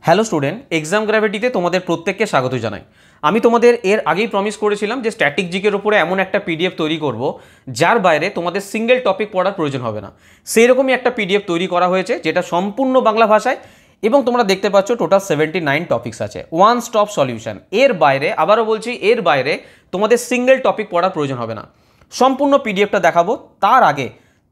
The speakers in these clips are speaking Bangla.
হ্যালো স্টুডেন্ট, এক্সাম গ্র্যাভিটিতে তোমাদের প্রত্যেককে স্বাগত জানাই। আমি তোমাদের এর আগেই প্রমিস করেছিলাম যে স্ট্যাটিক জিকের উপরে এমন একটা পিডিএফ তৈরি করব যার বাইরে তোমাদের সিঙ্গেল টপিক পড়ার প্রয়োজন হবে না। সেই রকমই একটা পিডিএফ তৈরি করা হয়েছে যেটা সম্পূর্ণ বাংলা ভাষায়, এবং তোমরা দেখতে পাচ্ছ টোটাল 79 টপিকস আছে, ওয়ান স্টপ সলিউশন। এর বাইরে, আবারও বলছি, এর বাইরে তোমাদের সিঙ্গেল টপিক পড়ার প্রয়োজন হবে না। সম্পূর্ণ পিডিএফটা দেখাবো। তার আগে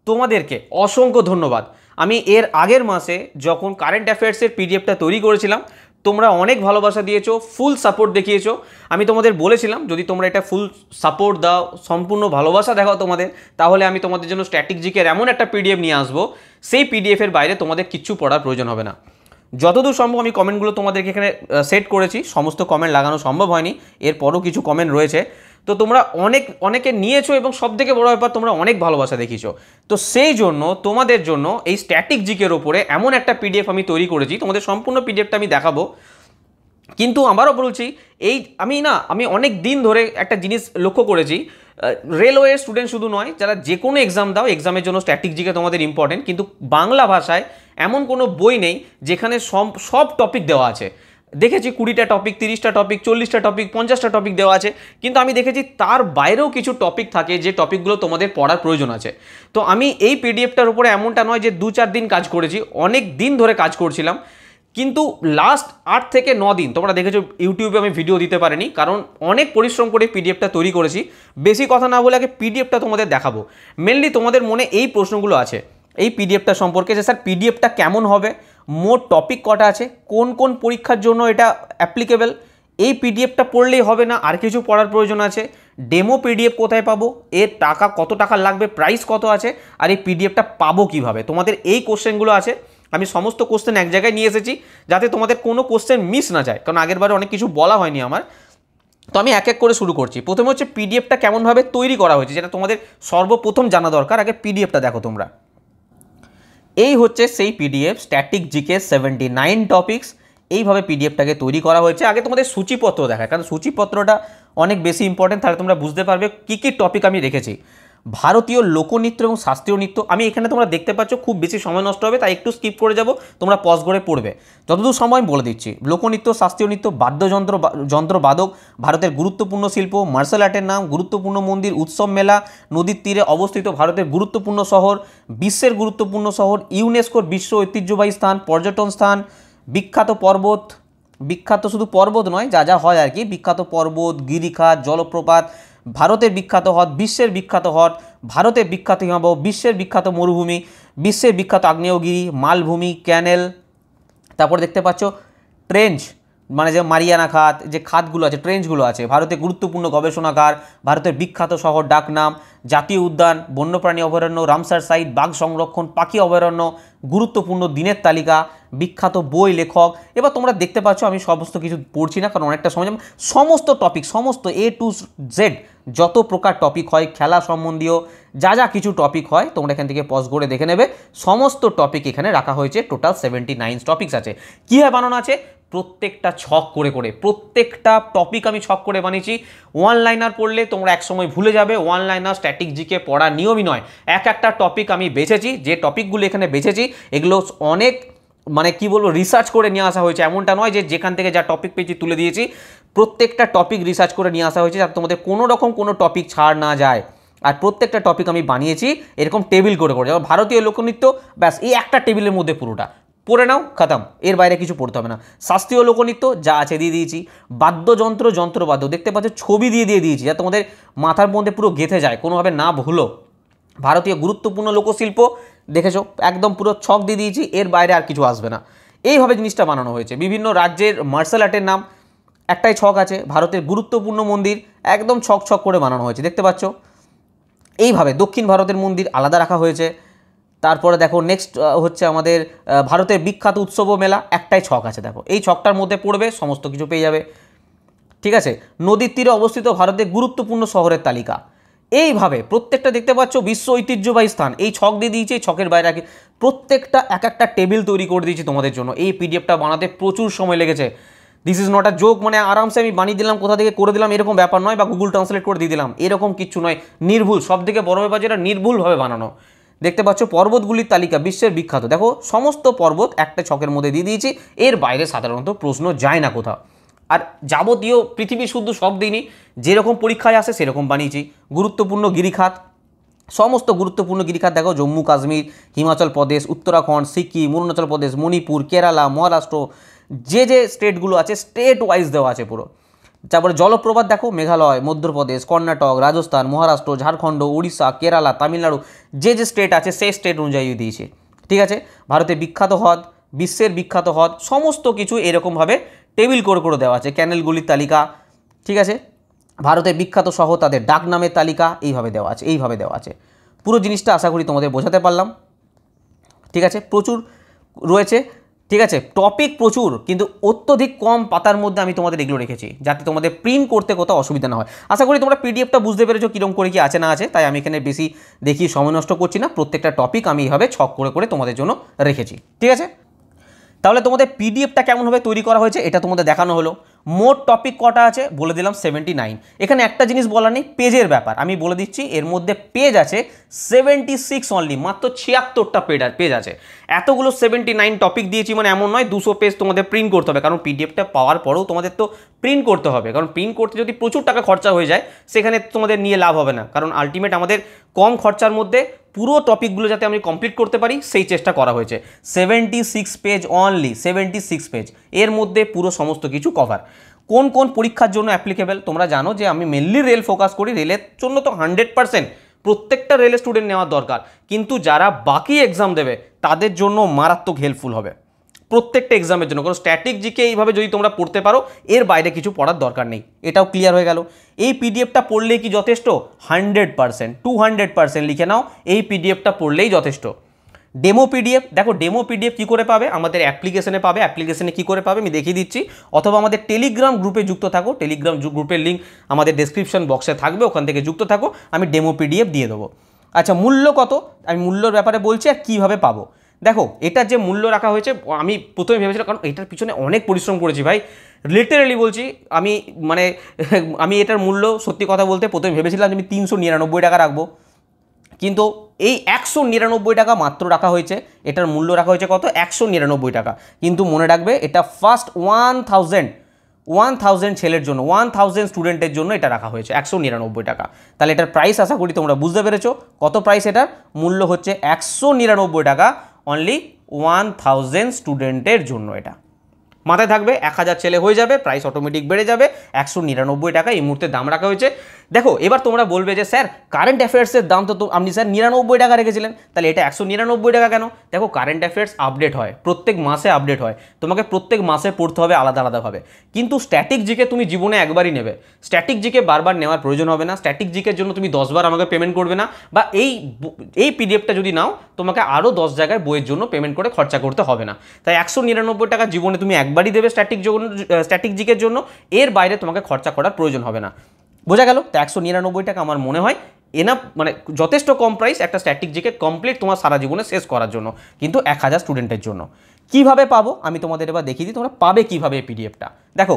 তোমাদেরকে অসংখ্য ধন্যবাদ। আমি এর আগের মাসে যখন কারেন্ট অ্যাফেয়ার্সের পিডিএফটা তৈরি করেছিলাম, তোমরা অনেক ভালোবাসা দিয়েছো, ফুল সাপোর্ট দেখিয়েছো। আমি তোমাদের বলেছিলাম যদি তোমরা এটা ফুল সাপোর্ট দাও, সম্পূর্ণ ভালোবাসা দেখাও তোমাদের, তাহলে আমি তোমাদের জন্য স্ট্যাটিক জিকের এমন একটা পিডিএফ নিয়ে আসবো, সেই পিডিএফের বাইরে তোমাদের কিচ্ছু পড়ার প্রয়োজন হবে না। যতদূর সম্ভব আমি কমেন্টগুলো তোমাদেরকে এখানে সেট করেছি, সমস্ত কমেন্ট লাগানো সম্ভব হয়নি, এরপরও কিছু কমেন্ট রয়েছে। তো তোমরা অনেকে নিয়েছো এবং সবথেকে বড় ব্যাপার তোমরা অনেক ভালোবাসা দেখিয়েছো। তো সেই জন্য তোমাদের জন্য এই স্ট্যাটিক জিকের ওপরে এমন একটা পিডিএফ আমি তৈরি করেছি, তোমাদের সম্পূর্ণ পিডিএফটা আমি দেখাবো। কিন্তু আবারও বলছি, আমি অনেক দিন ধরে একটা জিনিস লক্ষ্য করেছি, রেলওয়ে স্টুডেন্ট শুধু নয়, যারা যে কোনো এক্সাম দাও, এক্সামের জন্য স্ট্যাটিক জিকে তোমাদের ইম্পর্টেন্ট, কিন্তু বাংলা ভাষায় এমন কোনো বই নেই যেখানে সব টপিক দেওয়া আছে। দেখেছি 20টা টপিক, 30টা টপিক, 40টা টপিক, 50টা টপিক দেওয়া আছে, কিন্তু আমি দেখেছি তার বাইরেও কিছু টপিক থাকে যে টপিকগুলো তোমাদের পড়ার প্রয়োজন আছে। তো আমি এই পিডিএফটার উপরে এমনটা নয় যে 2-4 দিন কাজ করেছি, অনেক দিন ধরে কাজ করছিলাম, কিন্তু লাস্ট 8 থেকে 9 দিন তোমরা দেখেছো ইউটিউবে আমি ভিডিও দিতে পারিনি, কারণ অনেক পরিশ্রম করে পিডিএফটা তৈরি করেছি। বেশি কথা না বলে আগে পিডিএফটা তোমাদের দেখাবো। মেনলি তোমাদের মনে এই প্রশ্নগুলো আছে এই পিডিএফটা সম্পর্কে, যে স্যার পিডিএফটা কেমন হবে, মোট টপিক কটা আছে, কোন কোন পরীক্ষার জন্য এটা অ্যাপ্লিকেবল, এই পিডিএফটা পড়লেই হবে না, আর কিছু পড়ার প্রয়োজন আছে, ডেমো পিডিএফ কোথায় পাবো, এর টাকা কত টাকা লাগবে, প্রাইস কত আছে, আর এই পিডিএফটা পাবো কিভাবে, তোমাদের এই কোশ্চেনগুলো আছে। আমি সমস্ত কোশ্চেন এক জায়গায় নিয়ে এসেছি যাতে তোমাদের কোনো কোশ্চেন মিস না যায়, কারণ আগের বারে অনেক কিছু বলা হয়নি আমার। তো আমি এক এক করে শুরু করছি। প্রথমে হচ্ছে পিডিএফটা কেমনভাবে তৈরি করা হয়েছে, যেটা তোমাদের সর্বপ্রথম জানা দরকার। আগে পিডিএফটা দেখো তোমরা। এই হচ্ছে সেই পিডিএফ, স্ট্যাটিক জিকে 79 টপিকস। এইভাবে পিডিএফটাকে তৈরি করা হয়েছে। আগে তোমাদের সূচিপত্র দেখায়, কারণ সূচিপত্রটা অনেক বেশি ইম্পর্টেন্ট, তাহলে তোমরা বুঝতে পারবে কী কী টপিক আমি রেখেছি। ভারতীয় লোকনৃত্য এবং শাস্ত্রীয় নৃত্য, আমি এখানে তোমরা দেখতে পাচ্ছ খুব বেশি সময় নষ্ট হবে, তাই একটু স্কিপ করে যাব, তোমরা পজ করে পড়বে যতদূর সময় বলে দিচ্ছি। লোকনৃত্য, শাস্ত্রীয় নৃত্য, যন্ত্রবাদক, ভারতের গুরুত্বপূর্ণ শিল্প, মার্শাল আর্টের নাম, গুরুত্বপূর্ণ মন্দির, উৎসব মেলা, নদীর তীরে অবস্থিত ভারতের গুরুত্বপূর্ণ শহর, বিশ্বের গুরুত্বপূর্ণ শহর, ইউনেস্কোর বিশ্ব ঐতিহ্যবাহী স্থান, পর্যটন স্থান, বিখ্যাত পর্বত, বিখ্যাত শুধু পর্বত নয়, যা যা হয় আর কি, বিখ্যাত পর্বত, গিরিখাত, জলপ্রপাত, ভারতের বিখ্যাত হ্রদ, বিশ্বের বিখ্যাত হ্রদ, ভারতের বিখ্যাত হিমবাহ, বিশ্বের বিখ্যাত মরুভূমি, বিশ্বের বিখ্যাত আগ্নেয়গিরি, মালভূমি, ক্যানেল। তারপর দেখতে পাচ্ছ ট্রেঞ্চ, মানে যে মারিয়ানা খাত, যে খাতগুলো আছে, ট্রেঞ্চগুলো আছে, ভারতের গুরুত্বপূর্ণ গবেষণাগার, ভারতের বিখ্যাত শহর ডাকনাম, জাতীয় উদ্যান, বন্যপ্রাণী অভয়ারণ্য, রামসার সাইট, বাঘ সংরক্ষণ, পাখি অভয়ারণ্য, গুরুত্বপূর্ণ দিনের তালিকা, বিখ্যাত বই লেখক। এবার তোমরা দেখতে পাচ্ছ আমি সমস্ত কিছু পড়ছি না, কারণ অনেকটা সময়, সমস্ত টপিক, সমস্ত A to Z যত প্রকার টপিক হয়, খেলা সম্বন্ধীয় যা যা কিছু টপিক হয়, তোমরা এখান থেকে পজ করে দেখে নেবে। সমস্ত টপিক এখানে রাখা হয়েছে, টোটাল 79 টপিকস আছে। কীভাবে বানানো আছে, প্রত্যেকটা ছক করে করে, প্রত্যেকটা টপিক আমি ছক করে বানিয়েছি। ওয়ান লাইনার পড়লে তোমরা একসময় ভুলে যাবে, ওয়ান লাইনার স্ট্যাটিক জিকে পড়ার নিয়মই নয়। এক একটা টপিক আমি বেছেছি, যে টপিকগুলো এখানে বেছেছি এগুলো অনেক, মানে কি বলবো, রিসার্চ করে নিয়ে আসা হয়েছে। এমনটা নয় যে যেখান থেকে যা টপিক পেয়েছি তুলে দিয়েছি, প্রত্যেকটা টপিক রিসার্চ করে নিয়ে আসা হয়েছে যাতে তোমাদের কোনো রকম কোনো টপিক ছাড় না যায়। আর প্রত্যেকটা টপিক আমি বানিয়েছি এরকম টেবিল করে করে, যেমন ভারতীয় লোকনৃত্য, ব্যাস এই একটা টেবিলের মধ্যে পুরোটা পড়ে নাও, খতম, এর বাইরে কিছু পড়তে হবে না। শাস্ত্রীয় লোকনৃত্য যা আছে দিয়ে দিয়েছি, বাদ্যযন্ত্র, যন্ত্রবাদ্য দেখতে পাচ্ছ ছবি দিয়ে দিয়েছি যাতে তোমাদের মাথার মধ্যে পুরো গেঁথে যায়, কোনোভাবে না ভুলো। ভারতীয় গুরুত্বপূর্ণ লোকশিল্প দেখেছো, একদম পুরো ছক দিয়ে দিয়েছি, এর বাইরে আর কিছু আসবে না। এইভাবে জিনিসটা বানানো হয়েছে। বিভিন্ন রাজ্যের মার্শাল আর্টের নাম, একটাই ছক আছে। ভারতের গুরুত্বপূর্ণ মন্দির, একদম ছক ছক করে বানানো হয়েছে, দেখতে পাচ্ছ। এইভাবে দক্ষিণ ভারতের মন্দির আলাদা রাখা হয়েছে। তারপরে দেখো নেক্সট হচ্ছে আমাদের ভারতের বিখ্যাত উৎসব ও মেলা, একটাই ছক আছে, দেখো এই ছকটার মধ্যে পড়বে, সমস্ত কিছু পেয়ে যাবে, ঠিক আছে। নদীর তীরে অবস্থিত ভারতের গুরুত্বপূর্ণ শহরের তালিকা, এইভাবে প্রত্যেকটা দেখতে পাচ্ছ বিশ্ব ঐতিহ্যবাহী স্থান, এই ছক দিয়ে দিয়েছি, এই ছকের বাইরে রাখি প্রত্যেকটা এক একটা টেবিল তৈরি করে দিয়েছি তোমাদের জন্য। এই পিডিএফটা বানাতে প্রচুর সময় লেগেছে, this is not a joke, মানে আরামসে আমি বানিয়ে দিলাম, কোথা থেকে করে দিলাম এরকম ব্যাপার নয়, বা গুগল ট্রান্সলেট করে দিয়ে দিলাম এরকম কিচ্ছু নয়, নির্ভুল। সব থেকে বড় ব্যাপার যেটা নির্ভুলভাবে বানানো, দেখতে পাচ্ছ পর্বতগুলির তালিকা বিশ্বের বিখ্যাত, দেখো সমস্ত পর্বত একটা ছকের মধ্যে দিয়ে দিয়েছি, এর বাইরে সাধারণত প্রশ্ন যায় না কোথাও। আর যাবতীয় পৃথিবী শুদ্ধ সব দিনই যেরকম পরীক্ষায় আসে সেরকম বানিয়েছি। গুরুত্বপূর্ণ গিরিখাত, সমস্ত গুরুত্বপূর্ণ গিরিখাত দেখো, জম্মু কাশ্মীর, হিমাচল প্রদেশ, উত্তরাখণ্ড, সিকিম, অরুণাচল প্রদেশ, মণিপুর, কেরালা, মহারাষ্ট্র, যে স্টেটগুলো আছে স্টেট ওয়াইজ দেওয়া আছে পুরো। তারপরে জলপ্রপাত দেখো, মেঘালয়, মধ্যপ্রদেশ, কর্ণাটক, রাজস্থান, মহারাষ্ট্র, ঝাড়খণ্ড, উড়িষ্যা, কেরালা, তামিলনাড়ু, যে স্টেট আছে সেই স্টেট অনুযায়ী দিয়েছে। ঠিক আছে, ভারতের বিখ্যাত হ্রদ, বিশ্বের বিখ্যাত হ্রদ, সমস্ত কিছু এরকমভাবে টেবিল করে দেওয়া আছে। ক্যানেলগুলির তালিকা, ঠিক আছে, ভারতের বিখ্যাত শহর তাদের ডাক নামের তালিকা এইভাবে দেওয়া আছে। পুরো জিনিসটা আশা করি তোমাদের বোঝাতে পারলাম। ঠিক আছে, প্রচুর রয়েছে, ঠিক আছে, টপিক প্রচুর, কিন্তু অত্যধিক কম পাতার মধ্যে আমি তোমাদের এগুলো রেখেছি যাতে তোমাদের প্রিন্ট করতে কোথাও অসুবিধা না হয়। আশা করি তোমরা পিডিএফটা বুঝতে পেরেছো কীরকম করে কি আছে না আছে, তাই আমি এখানে বেশি দেখি সময় নষ্ট করছি না। প্রত্যেকটা টপিক আমি এইভাবে ছক করে তোমাদের জন্য রেখেছি। ঠিক আছে, তাহলে তোমাদের পিডিএফটা কেমনভাবে তৈরি করা হয়েছে এটা তোমাদের দেখানো হলো। মোট টপিক কটা আছে বলে দিলাম 79। এখানে একটা জিনিস বলার নেই, পেজের ব্যাপার আমি বলে দিচ্ছি, এর মধ্যে পেজ আছে 76 অনলি, মাত্র 76টা পেজ আছে। এতগুলো 79 টপিক দিয়েছি মানে এমন নয় 200 পেজ তোমাদের প্রিন্ট করতে হবে, কারণ পিডিএফটা পাওয়ার পরেও তোমাদের তো প্রিন্ট করতে হবে, কারণ প্রিন্ট করতে যদি প্রচুর টাকা খরচা হয়ে যায় সেখানে তোমাদের নিয়ে লাভ হবে না, কারণ আলটিমেট আমাদের কম খরচার মধ্যে পুরো টপিকগুলো যাতে আমি কমপ্লিট করতে পারি সেই চেষ্টা করা হয়েছে। 76 পেজ অনলি, 76 পেজ, এর মধ্যে পুরো সমস্ত কিছু কভার। কোন কোন পরীক্ষার জন্য অ্যাপ্লিকেবল তোমরা জানো যে আমি মেনলি রেল ফোকাস করি, রেলের জন্য তো 100% প্রত্যেকটা রেলের স্টুডেন্ট নেওয়ার দরকার, কিন্তু যারা বাকি এক্সাম দেবে তাদের জন্য মারাত্মক হেল্পফুল হবে প্রত্যেকটা এক্সামের জন্য। কারণ স্ট্যাটিক জিকে এইভাবে যদি তোমরা পড়তে পারো এর বাইরে কিছু পড়ার দরকার নেই, এটাও ক্লিয়ার হয়ে গেল। এই পিডিএফটা পড়লেই কি যথেষ্ট? 100%, 200% লিখে নাও, এই পিডিএফটা পড়লেই যথেষ্ট। ডেমো পিডিএফ দেখো, ডেমো পিডিএফ কী করে পাবে? আমাদের অ্যাপ্লিকেশনে পাবে। অ্যাপ্লিকেশনে কী করে পাবে আমি দেখিয়ে দিচ্ছি, অথবা আমাদের টেলিগ্রাম গ্রুপে যুক্ত থাকো, টেলিগ্রাম গ্রুপের লিঙ্ক আমাদের ডেসক্রিপশন বক্সে থাকবে, ওখান থেকে যুক্ত থাকো, আমি ডেমো পিডিএফ দিয়ে দেবো। আচ্ছা, মূল্য কত? আমি মূল্যর ব্যাপারে বলছি আর কীভাবে পাবো। দেখো, এটার যে মূল্য রাখা হয়েছে, আমি প্রথমে ভেবেছিলাম, কারণ এটার পিছনে অনেক পরিশ্রম করেছি ভাই, লিটারেলি বলছি, আমি এটার মূল্য সত্যি কথা বলতে প্রথমে ভেবেছিলাম আমি 399 টাকা রাখবো, কিন্তু এই 199 টাকা মাত্র রাখা হয়েছে। এটার মূল্য রাখা হয়েছে কত? 199 টাকা। কিন্তু মনে রাখবে এটা ফার্স্ট 1000 ছেলের জন্য, 1000 স্টুডেন্টের জন্য এটা রাখা হয়েছে 199 টাকা। তাহলে এটার প্রাইস আশা করি তোমরা বুঝতে পেরেছো কত প্রাইস। এটার মূল্য হচ্ছে 199 টাকা অনলি 1000 স্টুডেন্টের জন্য। এটা মাথায় থাকবে, 1000 ছেলে হয়ে যাবে, প্রাইস অটোমেটিক বেড়ে যাবে। 199 টাকা এই মুহূর্তে দাম রাখা হয়েছে। দেখো, এবার তোমরা বলবে যে স্যার কারেন্ট অ্যাফেয়ার্সের দাম তো আপনি স্যার 99 টাকা রেখেছিলেন, তাহলে এটা 199 টাকা কেন? দেখো, কারেন্ট অ্যাফেয়ার্স আপডেট হয়, প্রত্যেক মাসে আপডেট হয়, তোমাকে প্রত্যেক মাসে পড়তে হবে আলাদা আলাদাভাবে। কিন্তু স্ট্যাটিক জিকে তুমি জীবনে একবারই নেবে, স্ট্যাটিক জিকে বারবার নেওয়ার প্রয়োজন হবে না। স্ট্যাটিক জিকের জন্য তুমি 10 বার আমাকে পেমেন্ট করবে না, বা এই পিডিএফটা যদি নাও তোমাকে আরও 10 জায়গায় বইয়ের জন্য পেমেন্ট করে খরচা করতে হবে না। তাই 199 টাকা জীবনে তুমি একবারই দেবে স্ট্যাটিক জিকের জন্য, এর বাইরে তোমাকে খরচা করার প্রয়োজন হবে না। বোঝা গেল? তো 199 টাকা আমার মনে হয় এনাফ, মানে যথেষ্ট কম প্রাইস একটা স্ট্যাটিক জিকে কমপ্লিট তোমার সারা জীবনে শেষ করার জন্য, কিন্তু 1000 স্টুডেন্টের জন্য। কিভাবে পাবো আমি তোমাদের এবার দেখিয়ে দিই, তোমরা পাবে কিভাবে এই পিডিএফটা। দেখো,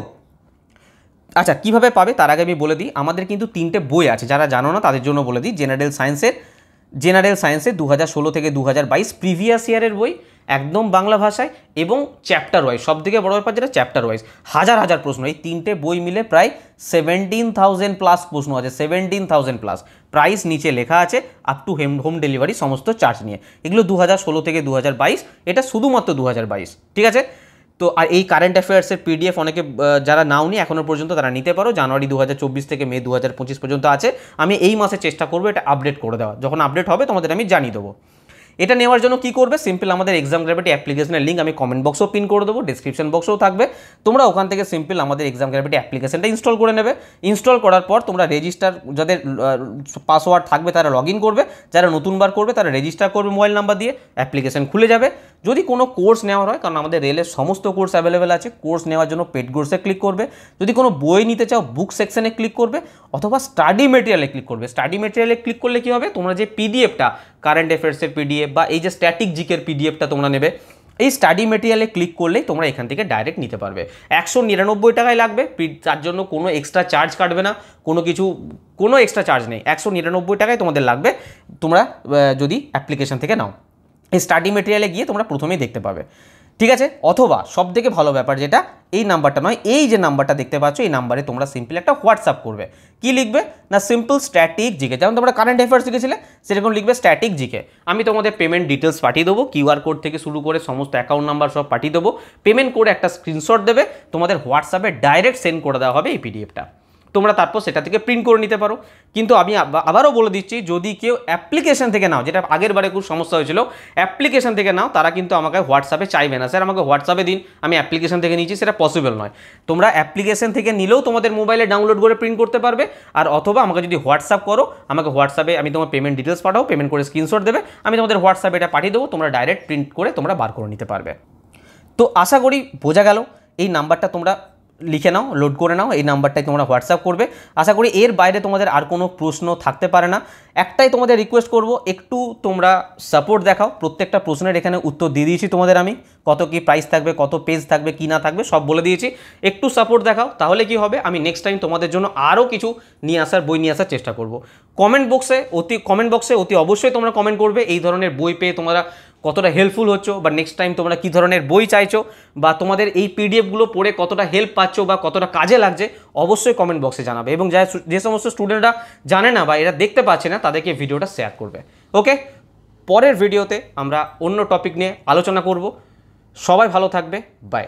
আচ্ছা কিভাবে পাবে তার আগে আমি বলে দিই, আমাদের কিন্তু 3টে বই আছে, যারা জানো না তাদের জন্য বলে দিই। জেনারেল সায়েন্সের 2016 থেকে 2022 প্রিভিয়াস ইয়ারের বই, একদম বাংলা ভাষায়, এবং চ্যাপ্টার ওয়াইজ, সব থেকে বড় ব্যাপার যেটা চ্যাপ্টার ওয়াইজ হাজার প্রশ্ন। এই 3টে বই মিলে প্রায় 17,000 প্লাস প্রশ্ন আছে, 17,000 প্লাস। প্রাইস নিচে লেখা আছে, আপ টু হোম ডেলিভারি সমস্ত চার্জ নিয়ে। এগুলো 2016 থেকে 2022, এটা শুধুমাত্র 2022। ঠিক আছে, তো আর এই কারেন্ট অ্যাফেয়ার্সের পিডিএফ অনেকে যারা নাওনি এখনও পর্যন্ত তারা নিতে পারো। জানুয়ারি 2024 থেকে মে 2025 পর্যন্ত আছে। আমি এই মাসে চেষ্টা করবো এটা আপডেট করে দেওয়া, যখন আপডেট হবে তোমাদের আমি জানিয়ে দেবো। এটা নেওয়ার জন্য কি করবে, সিম্পল আমাদের এক্সাম গ্র্যাভিটি অ্যাপ্লিকেশনের লিঙ্ক আমি কমেন্ট বক্সেও পিন করে দেবো, ডিসক্রিপশন বক্সেও থাকবে। তোমরা ওখান থেকে সিম্পল আমাদের এক্সাম গ্র্যাভিটি অ্যাপ্লিকেশনটা ইনস্টল করে নেবে। ইনস্টল করার পর তোমরা রেজিস্টার, যাদের পাসওয়ার্ড থাকবে তারা লগ ইন করবে, যারা নতুনবার করবে তারা রেজিস্টার করবে মোবাইল নাম্বার দিয়ে, অ্যাপ্লিকেশন খুলে যাবে। যদি কোনো কোর্স নেওয়ার হয়, কারণ আমাদের রেলের সমস্ত কোর্স অ্যাভেলেবেল আছে, কোর্স নেওয়ার জন্য পেড কোর্সে ক্লিক করবে। যদি কোনো বই নিতে চাও বুক সেকশনে ক্লিক করবে, অথবা স্টাডি মেটেরিয়ালে ক্লিক করবে। স্টাডি মেটেরিয়ালে ক্লিক করলে কী হবে, তোমরা যে পিডিএফটা কারেন্ট অ্যাফেয়ার্সের পিডিএফ বা এই যে স্ট্যাটিক জিকের পিডিএফটা তোমরা নেবে, এই স্টাডি মেটেরিয়ালে ক্লিক করলেই তোমরা এখান থেকে ডাইরেক্ট নিতে পারবে। 199 টাকায় লাগবে, তার জন্য কোনো এক্সট্রা চার্জ কাটবে না, কোনো এক্সট্রা চার্জ নেই, 199 টাকায় তোমাদের লাগবে তোমরা যদি অ্যাপ্লিকেশন থেকে নাও। এই স্টাডি মেটেরিয়ালে গিয়ে তোমরা প্রথমেই দেখতে পাবে, ঠিক আছে। অথবা সব থেকে ভালো ব্যাপার যেটা, এই নাম্বারটা নয়, এই যে নাম্বারটা দেখতে পাচ্ছ এই নাম্বারে তোমরা সিম্পল একটা হোয়াটসঅ্যাপ করবে। কি লিখবে না, সিম্পল স্ট্যাটিক জিকে, যেমন তোমরা কারেন্ট অ্যাফেয়ার্স লিখেছিলে সেরকম লিখবে স্ট্যাটিক জিকে। আমি তোমাদের পেমেন্ট ডিটেলস পাঠিয়ে দেবো, কিউআর কোড থেকে শুরু করে সমস্ত অ্যাকাউন্ট নাম্বার সব পাঠিয়ে দেবো। পেমেন্ট করে একটা স্ক্রিনশট দেবে, তোমাদের হোয়াটসঅ্যাপে ডাইরেক্ট সেন্ড করে দেওয়া হবে এই পিডিএফটা। তোমরা তারপর সেটা থেকে প্রিন্ট করে নিতে পারো। কিন্তু আমি আবারও বলে দিচ্ছি, যদি কেউ অ্যাপ্লিকেশন থেকে নাও, যেটা আগের বারে খুব সমস্যা হয়েছিল, অ্যাপ্লিকেশন থেকে নাও, তারা কিন্তু আমাকে হোয়াটসঅ্যাপে চাইবে না, স্যার আমাকে হোয়াটসঅ্যাপে দিন, আমি অ্যাপ্লিকেশন থেকে নিয়েছি, সেটা পসিবল নয়। তোমরা অ্যাপ্লিকেশন থেকে নিলেও তোমাদের মোবাইলে ডাউনলোড করে প্রিন্ট করতে পারবে, আর অথবা আমাকে যদি হোয়াটসঅ্যাপ করো, আমাকে হোয়াটসঅ্যাপে আমি তোমার পেমেন্ট ডিটেলস পাঠাও, পেমেন্ট করে স্ক্রিনশট দেবে, আমি তোমাদের হোয়াটসঅ্যাপে এটা পাঠিয়ে দেবো, তোমরা ডাইরেক্ট প্রিন্ট করে তোমরা বার করে নিতে পারবে। তো আশা করি বোঝা গেল। এই নাম্বারটা তোমরা লিখে নাও, লোড করে নাও, এই নাম্বারটাই তোমরা হোয়াটসঅ্যাপ করবে। আশা করি এর বাইরে তোমাদের আর কোনো প্রশ্ন থাকতে পারে না। একটাই তোমাদের রিকোয়েস্ট করব, একটু তোমরা সাপোর্ট দেখাও। প্রত্যেকটা প্রশ্নের এখানে উত্তর দিয়ে দিয়েছি তোমাদের আমি, কত কি প্রাইস থাকবে, কত পেজ থাকবে, কি না থাকবে সব বলে দিয়েছি। একটু সাপোর্ট দেখাও, তাহলে কি হবে, আমি নেক্সট টাইম তোমাদের জন্য আরও কিছু বই নিয়ে আসার চেষ্টা করব। কমেন্ট বক্সে অতি অবশ্যই তোমরা কমেন্ট করবে এই ধরনের বই পেয়ে তোমরা কতটা হেল্পফুল হচ্ছ, বা নেক্সট টাইম তোমরা কী ধরনের বই চাইছো, বা তোমাদের এই পিডিএফগুলো পড়ে কতটা হেল্প পাচ্ছ বা কতটা কাজে লাগছে, অবশ্যই কমেন্ট বক্সে জানাবে। এবং যে সমস্ত স্টুডেন্টরা জানে না বা এরা দেখতে পাচ্ছে না, তাদেরকে ভিডিওটা শেয়ার করবে। ওকে, পরের ভিডিওতে আমরা অন্য টপিক নিয়ে আলোচনা করব। সবাই ভালো থাকবে, বাই।